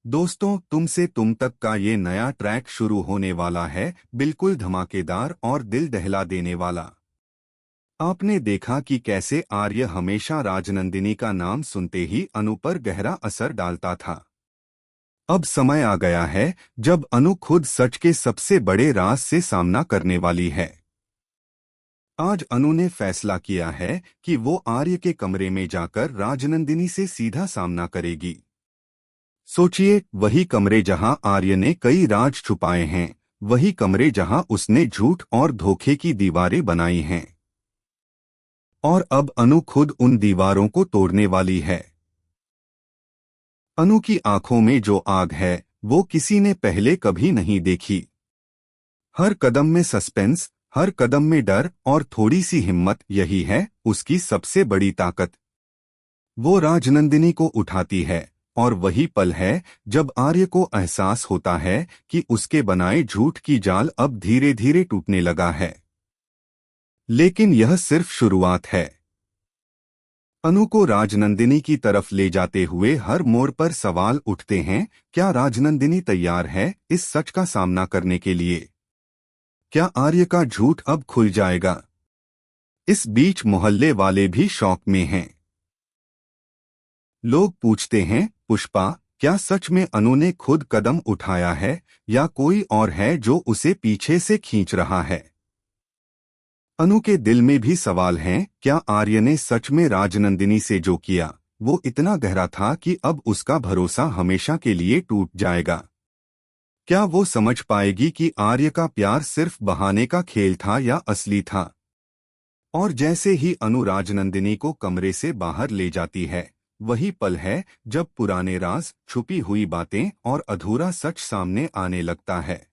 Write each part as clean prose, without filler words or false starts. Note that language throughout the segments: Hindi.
दोस्तों, तुमसे तुम तक का ये नया ट्रैक शुरू होने वाला है, बिल्कुल धमाकेदार और दिल दहला देने वाला। आपने देखा कि कैसे आर्य हमेशा राजनंदिनी का नाम सुनते ही अनु पर गहरा असर डालता था। अब समय आ गया है जब अनु खुद सच के सबसे बड़े राज से सामना करने वाली है। आज अनु ने फैसला किया है कि वो आर्य के कमरे में जाकर राजनंदिनी से सीधा सामना करेगी। सोचिए, वही कमरे जहां आर्य ने कई राज छुपाए हैं, वही कमरे जहां उसने झूठ और धोखे की दीवारें बनाई हैं। और अब अनु खुद उन दीवारों को तोड़ने वाली है। अनु की आंखों में जो आग है वो किसी ने पहले कभी नहीं देखी। हर कदम में सस्पेंस, हर कदम में डर और थोड़ी सी हिम्मत, यही है उसकी सबसे बड़ी ताकत। वो राजनंदिनी को उठाती है और वही पल है जब आर्य को एहसास होता है कि उसके बनाए झूठ की जाल अब धीरे धीरे टूटने लगा है। लेकिन यह सिर्फ शुरुआत है। अनु को राजनंदिनी की तरफ ले जाते हुए हर मोड़ पर सवाल उठते हैं। क्या राजनंदिनी तैयार है इस सच का सामना करने के लिए? क्या आर्य का झूठ अब खुल जाएगा? इस बीच मोहल्ले वाले भी शौक में हैं। लोग पूछते हैं, पुष्पा, क्या सच में अनु ने खुद कदम उठाया है या कोई और है जो उसे पीछे से खींच रहा है? अनु के दिल में भी सवाल हैं। क्या आर्य ने सच में राजनंदिनी से जो किया वो इतना गहरा था कि अब उसका भरोसा हमेशा के लिए टूट जाएगा? क्या वो समझ पाएगी कि आर्य का प्यार सिर्फ बहाने का खेल था या असली था? और जैसे ही अनु राजनंदिनी को कमरे से बाहर ले जाती है, वही पल है जब पुराने राज, छुपी हुई बातें और अधूरा सच सामने आने लगता है।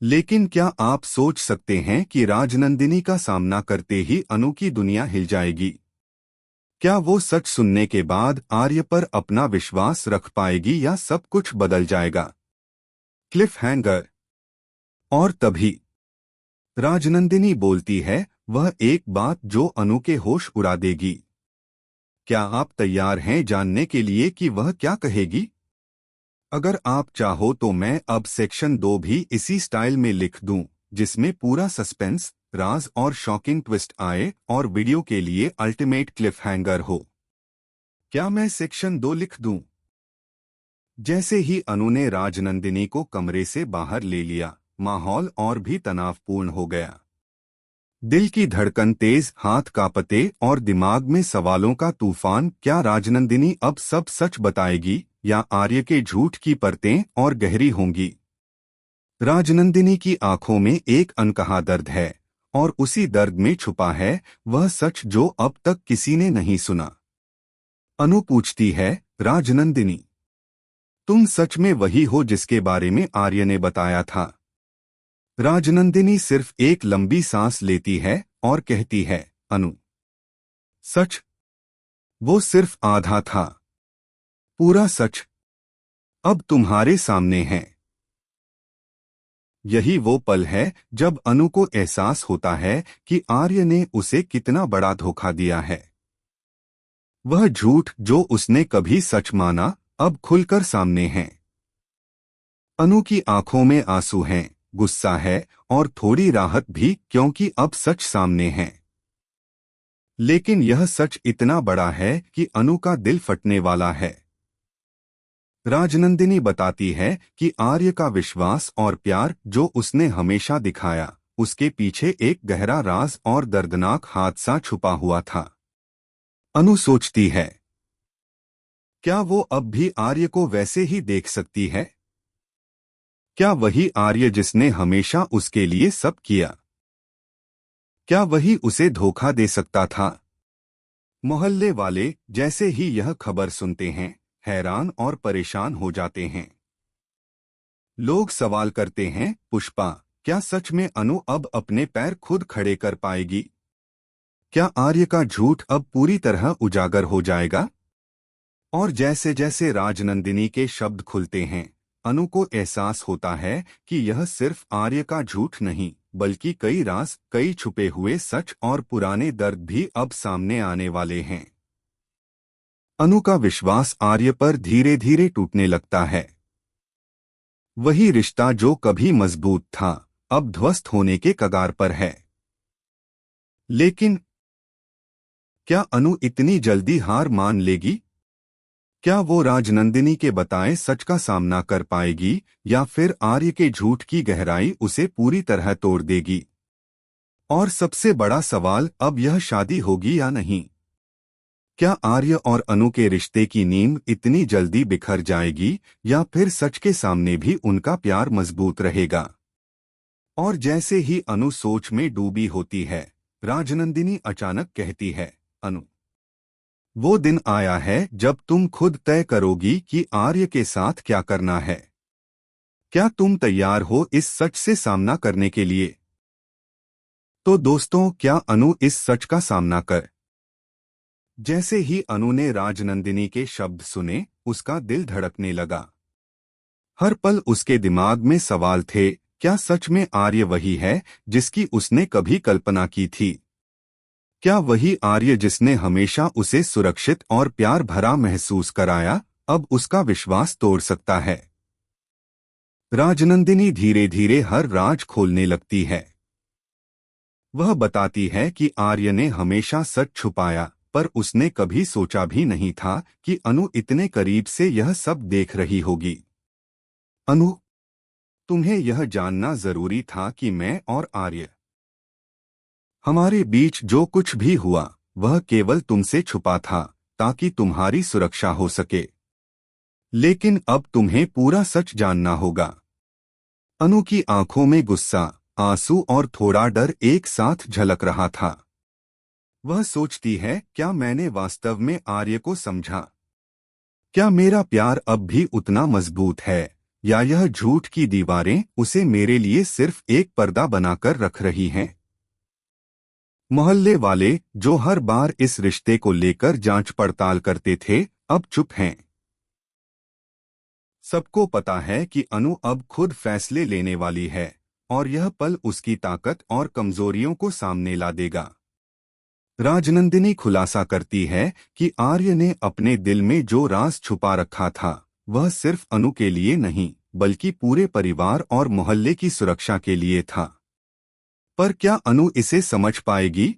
लेकिन क्या आप सोच सकते हैं कि राजनंदिनी का सामना करते ही अनु की दुनिया हिल जाएगी? क्या वो सच सुनने के बाद आर्य पर अपना विश्वास रख पाएगी या सब कुछ बदल जाएगा? Cliff hanger. और तभी राजनंदिनी बोलती है, वह एक बात जो अनु के होश उड़ा देगी। क्या आप तैयार हैं जानने के लिए कि वह क्या कहेगी? अगर आप चाहो तो मैं अब सेक्शन 2 भी इसी स्टाइल में लिख दूं, जिसमें पूरा सस्पेंस, राज और शॉकिंग ट्विस्ट आए और वीडियो के लिए अल्टीमेट क्लिफ हैंगर हो। क्या मैं सेक्शन 2 लिख दूं? जैसे ही अनु ने राजनंदिनी को कमरे से बाहर ले लिया, माहौल और भी तनावपूर्ण हो गया। दिल की धड़कन तेज, हाथ कांपते और दिमाग में सवालों का तूफान। क्या राजनंदिनी अब सब सच बताएगी या आर्य के झूठ की परतें और गहरी होंगी? राजनंदिनी की आंखों में एक अनकहा दर्द है और उसी दर्द में छुपा है वह सच जो अब तक किसी ने नहीं सुना। अनु पूछती है, राजनंदिनी, तुम सच में वही हो जिसके बारे में आर्य ने बताया था? राजनंदिनी सिर्फ एक लंबी सांस लेती है और कहती है, अनु, सच? वो सिर्फ आधा था। पूरा सच अब तुम्हारे सामने है। यही वो पल है जब अनु को एहसास होता है कि आर्य ने उसे कितना बड़ा धोखा दिया है। वह झूठ जो उसने कभी सच माना, अब खुलकर सामने है। अनु की आंखों में आंसू हैं, गुस्सा है और थोड़ी राहत भी, क्योंकि अब सच सामने है। लेकिन यह सच इतना बड़ा है कि अनु का दिल फटने वाला है। राजनंदिनी बताती है कि आर्य का विश्वास और प्यार जो उसने हमेशा दिखाया, उसके पीछे एक गहरा राज और दर्दनाक हादसा छुपा हुआ था। अनु सोचती है, क्या वो अब भी आर्य को वैसे ही देख सकती है? क्या वही आर्य जिसने हमेशा उसके लिए सब किया, क्या वही उसे धोखा दे सकता था? मोहल्ले वाले जैसे ही यह खबर सुनते हैं, हैरान और परेशान हो जाते हैं। लोग सवाल करते हैं, पुष्पा, क्या सच में अनु अब अपने पैर खुद खड़े कर पाएगी? क्या आर्य का झूठ अब पूरी तरह उजागर हो जाएगा? और जैसे जैसे राजनंदिनी के शब्द खुलते हैं, अनु को एहसास होता है कि यह सिर्फ आर्य का झूठ नहीं, बल्कि कई राज, कई छुपे हुए सच और पुराने दर्द भी अब सामने आने वाले हैं। अनु का विश्वास आर्य पर धीरे धीरे टूटने लगता है। वही रिश्ता जो कभी मजबूत था, अब ध्वस्त होने के कगार पर है। लेकिन क्या अनु इतनी जल्दी हार मान लेगी? क्या वो राजनंदिनी के बताए सच का सामना कर पाएगी, या फिर आर्य के झूठ की गहराई उसे पूरी तरह तोड़ देगी? और सबसे बड़ा सवाल अब यह, शादी होगी या नहीं? क्या आर्य और अनु के रिश्ते की नींव इतनी जल्दी बिखर जाएगी, या फिर सच के सामने भी उनका प्यार मजबूत रहेगा? और जैसे ही अनु सोच में डूबी होती है, राजनंदिनी अचानक कहती है, अनु, वो दिन आया है जब तुम खुद तय करोगी कि आर्य के साथ क्या करना है। क्या तुम तैयार हो इस सच से सामना करने के लिए? तो दोस्तों, क्या अनु इस सच का सामना कर? जैसे ही अनु ने राजनंदिनी के शब्द सुने, उसका दिल धड़कने लगा। हर पल उसके दिमाग में सवाल थे, क्या सच में आर्य वही है जिसकी उसने कभी कल्पना की थी? क्या वही आर्य जिसने हमेशा उसे सुरक्षित और प्यार भरा महसूस कराया, अब उसका विश्वास तोड़ सकता है? राजनंदिनी धीरे धीरे हर राज खोलने लगती है। वह बताती है कि आर्य ने हमेशा सच छुपाया, पर उसने कभी सोचा भी नहीं था कि अनु इतने करीब से यह सब देख रही होगी। अनु, तुम्हें यह जानना जरूरी था कि मैं और आर्य, हमारे बीच जो कुछ भी हुआ वह केवल तुमसे छुपा था, ताकि तुम्हारी सुरक्षा हो सके। लेकिन अब तुम्हें पूरा सच जानना होगा। अनु की आंखों में गुस्सा, आंसू और थोड़ा डर एक साथ झलक रहा था। वह सोचती है, क्या मैंने वास्तव में आर्य को समझा? क्या मेरा प्यार अब भी उतना मजबूत है, या यह झूठ की दीवारें उसे मेरे लिए सिर्फ एक पर्दा बनाकर रख रही हैं? मोहल्ले वाले, जो हर बार इस रिश्ते को लेकर जांच पड़ताल करते थे, अब चुप हैं। सबको पता है कि अनु अब खुद फैसले लेने वाली है, और यह पल उसकी ताकत और कमजोरियों को सामने ला देगा। राजनंदिनी खुलासा करती है कि आर्य ने अपने दिल में जो राज छुपा रखा था, वह सिर्फ अनु के लिए नहीं, बल्कि पूरे परिवार और मोहल्ले की सुरक्षा के लिए था। पर क्या अनु इसे समझ पाएगी?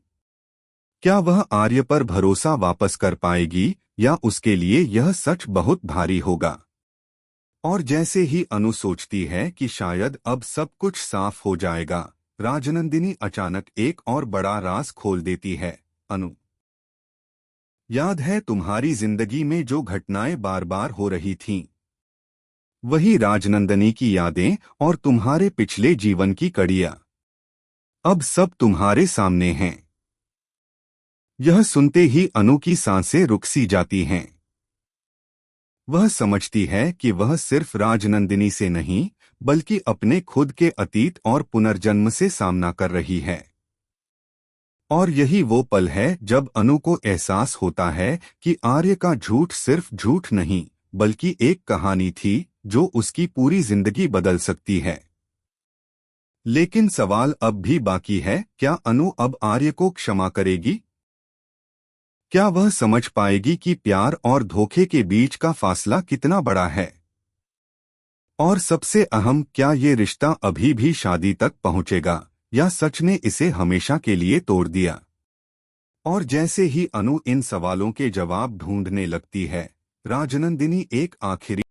क्या वह आर्य पर भरोसा वापस कर पाएगी, या उसके लिए यह सच बहुत भारी होगा? और जैसे ही अनु सोचती है कि शायद अब सब कुछ साफ हो जाएगा, राजनंदिनी अचानक एक और बड़ा राज खोल देती है। अनु, याद है तुम्हारी जिंदगी में जो घटनाएं बार बार हो रही थीं? वही राजनंदिनी की यादें और तुम्हारे पिछले जीवन की कड़ियां अब सब तुम्हारे सामने हैं। यह सुनते ही अनु की सांसें रुक सी जाती हैं। वह समझती है कि वह सिर्फ राजनंदिनी से नहीं, बल्कि अपने खुद के अतीत और पुनर्जन्म से सामना कर रही है। और यही वो पल है जब अनु को एहसास होता है कि आर्य का झूठ सिर्फ झूठ नहीं, बल्कि एक कहानी थी जो उसकी पूरी जिंदगी बदल सकती है। लेकिन सवाल अब भी बाकी है, क्या अनु अब आर्य को क्षमा करेगी? क्या वह समझ पाएगी कि प्यार और धोखे के बीच का फासला कितना बड़ा है? और सबसे अहम, क्या ये रिश्ता अभी भी शादी तक पहुंचेगा, या सच ने इसे हमेशा के लिए तोड़ दिया? और जैसे ही अनु इन सवालों के जवाब ढूंढने लगती है, राजनंदिनी एक आखिरी